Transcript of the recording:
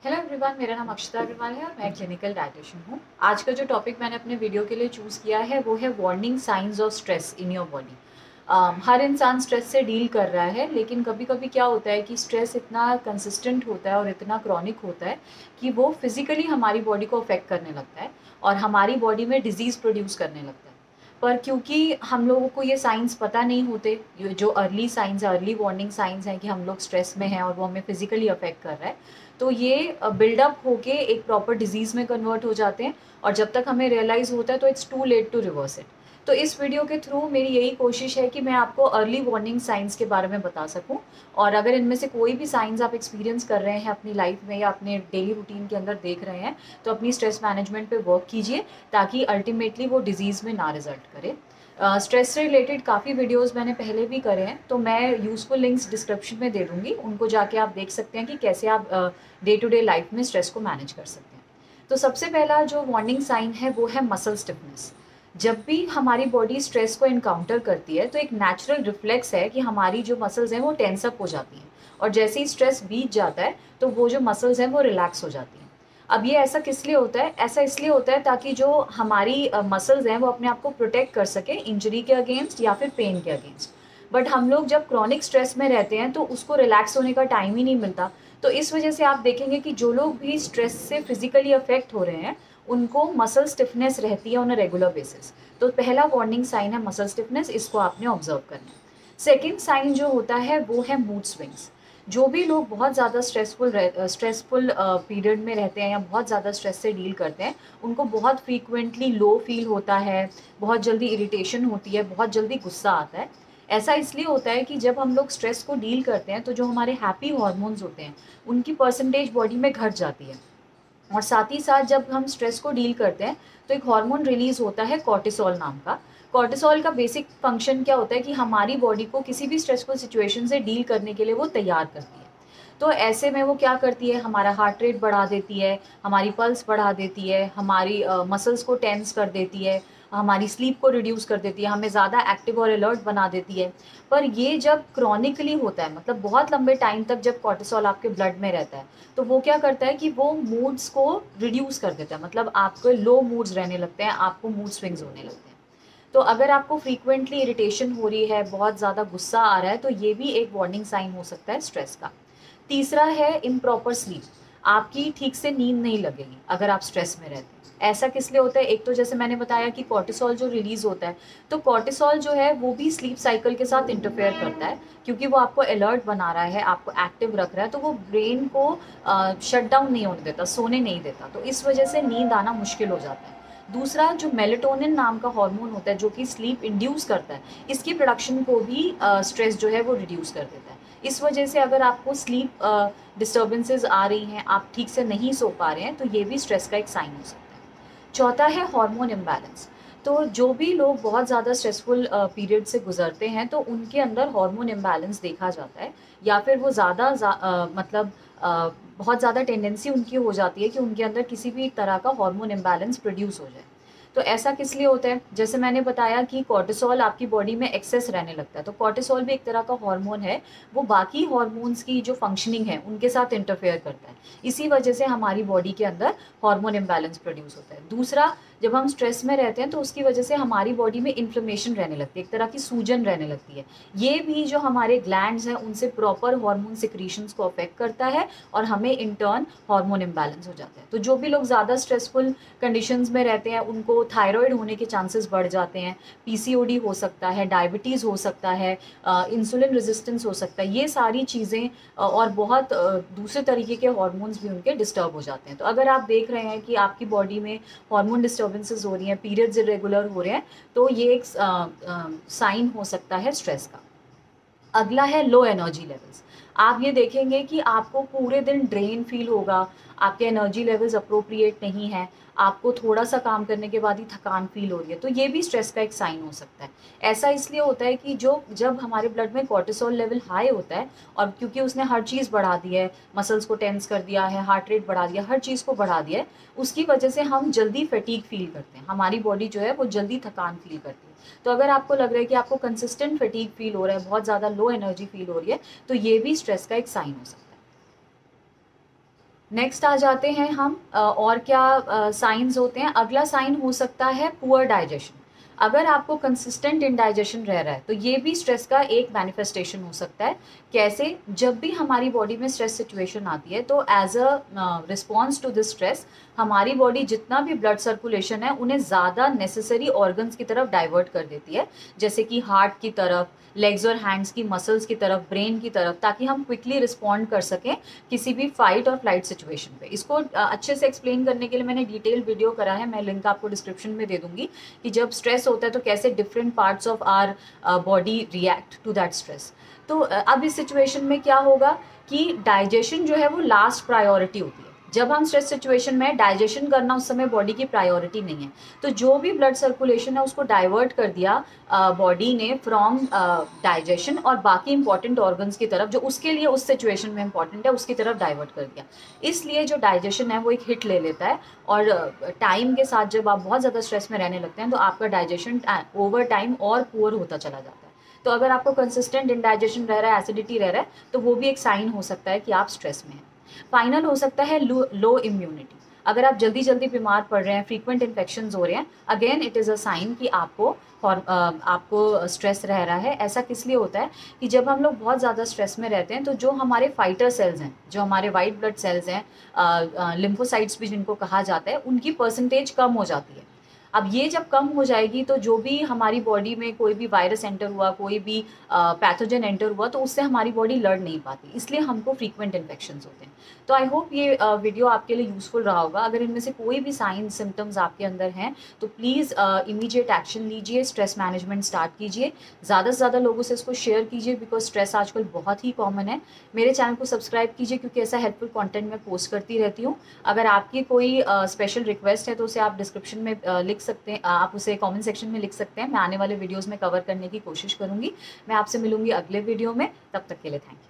Hello everyone, मेरा नाम अक्षता अग्रवाल है और मैं क्लिनिकल डाइटिशियन हूँ। आज का जो टॉपिक मैंने अपने वीडियो के लिए चूज़ किया है वो है warning signs of stress in your body. हर इंसान स्ट्रेस से डील कर रहा है, लेकिन कभी कभी क्या होता है कि स्ट्रेस इतना कंसिस्टेंट होता है और इतना क्रॉनिक होता है कि वो फिजिकली हमारी बॉडी को अफेक्ट करने लगता है और हमारी बॉडी में डिजीज़ प्रोड्यूस करने लगता है। पर क्योंकि हम लोगों को ये साइंस पता नहीं होते, ये जो अर्ली साइंस है, अर्ली वार्निंग साइंस हैं कि हम लोग स्ट्रेस में हैं और वो हमें फिजिकली अफेक्ट कर रहा है, तो ये बिल्डअप होके एक प्रॉपर डिजीज़ में कन्वर्ट हो जाते हैं और जब तक हमें रियलाइज़ होता है तो it's too late to reverse it. तो इस वीडियो के थ्रू मेरी यही कोशिश है कि मैं आपको अर्ली वार्निंग साइंस के बारे में बता सकूं, और अगर इनमें से कोई भी साइंस आप एक्सपीरियंस कर रहे हैं अपनी लाइफ में या अपने डेली रूटीन के अंदर देख रहे हैं, तो अपनी स्ट्रेस मैनेजमेंट पे वर्क कीजिए ताकि अल्टीमेटली वो डिजीज़ में ना रिजल्ट करे। स्ट्रेस से रिलेटेड काफ़ी वीडियोस मैंने पहले भी करे हैं, तो मैं यूज़फुल लिंक्स डिस्क्रिप्शन में दे दूँगी, उनको जाके आप देख सकते हैं कि कैसे आप डे टू डे लाइफ में स्ट्रेस को मैनेज कर सकते हैं। तो सबसे पहला जो वार्निंग साइन है वो है मसल स्टिफनेस। जब भी हमारी बॉडी स्ट्रेस को इनकाउंटर करती है तो एक नेचुरल रिफ्लेक्स है कि हमारी जो मसल्स हैं वो टेंस अप हो जाती हैं, और जैसे ही स्ट्रेस बीत जाता है तो वो जो मसल्स हैं वो रिलैक्स हो जाती हैं। अब ये ऐसा किस लिए होता है? ऐसा इसलिए होता है ताकि जो हमारी मसल्स हैं वो अपने आप को प्रोटेक्ट कर सके इंजरी के अगेंस्ट या फिर पेन के अगेंस्ट। बट हम लोग जब क्रॉनिक स्ट्रेस में रहते हैं तो उसको रिलैक्स होने का टाइम ही नहीं मिलता। तो इस वजह से आप देखेंगे कि जो लोग भी स्ट्रेस से फिजिकली अफेक्ट हो रहे हैं उनको मसल स्टिफनेस रहती है ऑन अ रेगुलर बेसिस। तो पहला वार्निंग साइन है मसल स्टिफनेस, इसको आपने ऑब्जर्व करना है। सेकेंड साइन जो होता है वो है मूड स्विंग्स। जो भी लोग बहुत ज़्यादा स्ट्रेसफुल पीरियड में रहते हैं या बहुत ज़्यादा स्ट्रेस से डील करते हैं, उनको बहुत फ्रीक्वेंटली लो फील होता है, बहुत जल्दी इरिटेशन होती है, बहुत जल्दी गुस्सा आता है। ऐसा इसलिए होता है कि जब हम लोग स्ट्रेस को डील करते हैं तो जो हमारे हैप्पी हॉर्मोन्स होते हैं उनकी परसेंटेज बॉडी में घट जाती है। और साथ ही साथ जब हम स्ट्रेस को डील करते हैं तो एक हार्मोन रिलीज होता है कॉर्टिसोल नाम का। कॉर्टिसोल का बेसिक फंक्शन क्या होता है कि हमारी बॉडी को किसी भी स्ट्रेसफुल सिचुएशन से डील करने के लिए वो तैयार करती है। तो ऐसे में वो क्या करती है, हमारा हार्ट रेट बढ़ा देती है, हमारी पल्स बढ़ा देती है, हमारी मसल्स को टेंस कर देती है, हमारी स्लीप को रिड्यूस कर देती है, हमें ज़्यादा एक्टिव और अलर्ट बना देती है। पर ये जब क्रॉनिकली होता है, मतलब बहुत लंबे टाइम तक जब कॉर्टिसोल आपके ब्लड में रहता है, तो वो क्या करता है कि वो मूड्स को रिड्यूस कर देता है, मतलब आपको लो मूड्स रहने लगते हैं, आपको मूड स्विंग्स होने लगते हैं। तो अगर आपको फ्रीक्वेंटली इरिटेशन हो रही है, बहुत ज़्यादा गुस्सा आ रहा है, तो ये भी एक वार्निंग साइन हो सकता है स्ट्रेस का। तीसरा है इम्प्रॉपर स्लीप। आपकी ठीक से नींद नहीं लगेगी अगर आप स्ट्रेस में रहते हैं। ऐसा किस लिए होता है? एक तो जैसे मैंने बताया कि कॉर्टिसोल जो रिलीज होता है, तो कॉर्टिसोल जो है वो भी स्लीप साइकिल के साथ इंटरफेयर करता है, क्योंकि वो आपको अलर्ट बना रहा है, आपको एक्टिव रख रहा है, तो वो ब्रेन को शट डाउन नहीं होने देता, सोने नहीं देता, तो इस वजह से नींद आना मुश्किल हो जाता है। दूसरा जो मेलेटोनिन नाम का हार्मोन होता है जो कि स्लीप इंड्यूस करता है, इसकी प्रोडक्शन को भी स्ट्रेस जो है वो रिड्यूस कर देता है। इस वजह से अगर आपको स्लीप डिस्टर्बेंसेस आ रही हैं, आप ठीक से नहीं सो पा रहे हैं, तो ये भी स्ट्रेस का एक साइन हो सकता है। चौथा है हार्मोन इम्बैलेंस। तो जो भी लोग बहुत ज़्यादा स्ट्रेसफुल पीरियड से गुजरते हैं तो उनके अंदर हार्मोन इम्बैलेंस देखा जाता है, या फिर वो मतलब बहुत ज़्यादा टेंडेंसी उनकी हो जाती है कि उनके अंदर किसी भी तरह का हार्मोन इम्बैलेंस प्रोड्यूस हो जाए। तो ऐसा किस लिए होता है? जैसे मैंने बताया कि कॉर्टिसोल आपकी बॉडी में एक्सेस रहने लगता है, तो कॉर्टिसोल भी एक तरह का हार्मोन है, वो बाकी हार्मोन्स की जो फंक्शनिंग है उनके साथ इंटरफेयर करता है। इसी वजह से हमारी बॉडी के अंदर हार्मोन इम्बैलेंस प्रोड्यूस होता है। दूसरा, जब हम स्ट्रेस में रहते हैं तो उसकी वजह से हमारी बॉडी में इन्फ्लेमेशन रहने लगती है, एक तरह की सूजन रहने लगती है। ये भी जो हमारे ग्लैंड्स हैं उनसे प्रॉपर हार्मोन सिक्रीशंस को अफेक्ट करता है और हमें इन टर्न हार्मोन इम्बैलेंस हो जाता है। तो जो भी लोग ज़्यादा स्ट्रेसफुल कंडीशंस में रहते हैं उनको थायराइड होने के चांसेस बढ़ जाते हैं, पीसीओडी हो सकता है, डायबिटीज़ हो सकता है, इंसुलिन रेजिस्टेंस हो सकता है, ये सारी चीज़ें और बहुत दूसरे तरीके के हार्मोन्स भी उनके डिस्टर्ब हो जाते हैं। तो अगर आप देख रहे हैं कि आपकी बॉडी में हार्मोन डिस्टर्बेंसेस हो रही हैं, पीरियड्स इरेगुलर हो रहे हैं, तो ये एक साइन हो सकता है स्ट्रेस का। अगला है लो एनर्जी लेवल्स। आप ये देखेंगे कि आपको पूरे दिन ड्रेन फील होगा, आपके एनर्जी लेवल्स अप्रोप्रिएट नहीं है, आपको थोड़ा सा काम करने के बाद ही थकान फील हो रही है, तो ये भी स्ट्रेस का एक साइन हो सकता है। ऐसा इसलिए होता है कि जो जब हमारे ब्लड में कॉर्टिसोल लेवल हाई होता है, और क्योंकि उसने हर चीज़ बढ़ा दी है, मसल्स को टेंस कर दिया है, हार्ट रेट बढ़ा दिया, हर चीज़ को बढ़ा दिया है, उसकी वजह से हम जल्दी फटीग फील करते हैं, हमारी बॉडी जो है वो जल्दी थकान फील करती है। तो अगर आपको लग रहा है कि आपको कंसिस्टेंट फटीग फील हो रहा है, बहुत ज़्यादा लो एनर्जी फील हो रही है, तो ये भी स्ट्रेस का एक साइन हो सकता है। नेक्स्ट आ जाते हैं हम और क्या साइंस होते हैं। अगला साइन हो सकता है पुअर डाइजेशन। अगर आपको कंसिस्टेंट इंडाइजेशन रह रहा है तो ये भी स्ट्रेस का एक मैनिफेस्टेशन हो सकता है। कैसे? जब भी हमारी बॉडी में स्ट्रेस सिचुएशन आती है तो as a response to this stress हमारी बॉडी जितना भी ब्लड सर्कुलेशन है उन्हें ज़्यादा नेसेसरी ऑर्गन्स की तरफ डाइवर्ट कर देती है, जैसे कि हार्ट की तरफ, लेग्स और हैंड्स की मसल्स की तरफ, ब्रेन की तरफ, ताकि हम क्विकली रिस्पॉन्ड कर सकें किसी भी फाइट और फ्लाइट सिचुएशन पे। इसको अच्छे से एक्सप्लेन करने के लिए मैंने डिटेल वीडियो करा है, मैं लिंक आपको डिस्क्रिप्शन में दे दूंगी कि जब स्ट्रेस होता है तो कैसे different parts of our body react to that stress. तो अब इस सिचुएशन में क्या होगा कि डाइजेशन जो है वो लास्ट प्रायोरिटी होती है। जब हम स्ट्रेस सिचुएशन में डाइजेशन करना उस समय बॉडी की प्रायोरिटी नहीं है, तो जो भी ब्लड सर्कुलेशन है उसको डाइवर्ट कर दिया बॉडी ने फ्रॉम डाइजेशन और बाकी इंपॉर्टेंट ऑर्गन्स की तरफ, जो उसके लिए उस सिचुएशन में इंपॉर्टेंट है उसकी तरफ डाइवर्ट कर दिया। इसलिए जो डाइजेशन है वो एक हिट ले लेता है और टाइम के साथ जब आप बहुत ज़्यादा स्ट्रेस में रहने लगते हैं तो आपका डाइजेशन ओवर टाइम और पुअर होता चला जाता है। तो अगर आपको कंसिस्टेंट इंडाइजेशन रह रहा है, एसिडिटी रह रहा है, तो वो भी एक साइन हो सकता है कि आप स्ट्रेस में हैं। फाइनल हो सकता है लो इम्यूनिटी। अगर आप जल्दी जल्दी बीमार पड़ रहे हैं, फ्रीक्वेंट इन्फेक्शंस हो रहे हैं, again it is a sign कि आपको स्ट्रेस रह रहा है। ऐसा किस लिए होता है कि जब हम लोग बहुत ज़्यादा स्ट्रेस में रहते हैं तो जो हमारे फाइटर सेल्स हैं, जो हमारे वाइट ब्लड सेल्स हैं, लिम्फोसाइट्स भी जिनको कहा जाता है, उनकी परसेंटेज कम हो जाती है। अब ये जब कम हो जाएगी तो जो भी हमारी बॉडी में कोई भी वायरस एंटर हुआ, कोई भी पैथोजन एंटर हुआ, तो उससे हमारी बॉडी लड़ नहीं पाती, इसलिए हमको फ्रीक्वेंट इन्फेक्शंस होते हैं। तो आई होप ये वीडियो आपके लिए यूज़फुल रहा होगा। अगर इनमें से कोई भी साइन सिम्टम्स आपके अंदर हैं तो प्लीज़ इमीडिएट एक्शन लीजिए, स्ट्रेस मैनेजमेंट स्टार्ट कीजिए, ज़्यादा से ज़्यादा लोगों से इसको शेयर कीजिए, बिकॉज स्ट्रेस आजकल बहुत ही कॉमन है। मेरे चैनल को सब्सक्राइब कीजिए क्योंकि ऐसा हेल्पफुल कंटेंट मैं पोस्ट करती रहती हूँ। अगर आपकी कोई स्पेशल रिक्वेस्ट है तो उसे आप डिस्क्रिप्शन में लिख सकते हैं, आप उसे कमेंट सेक्शन में लिख सकते हैं। मैं आने वाले वीडियोज़ में कवर करने की कोशिश करूँगी। मैं आपसे मिलूंगी अगले वीडियो में, तब तक के लिए थैंक यू।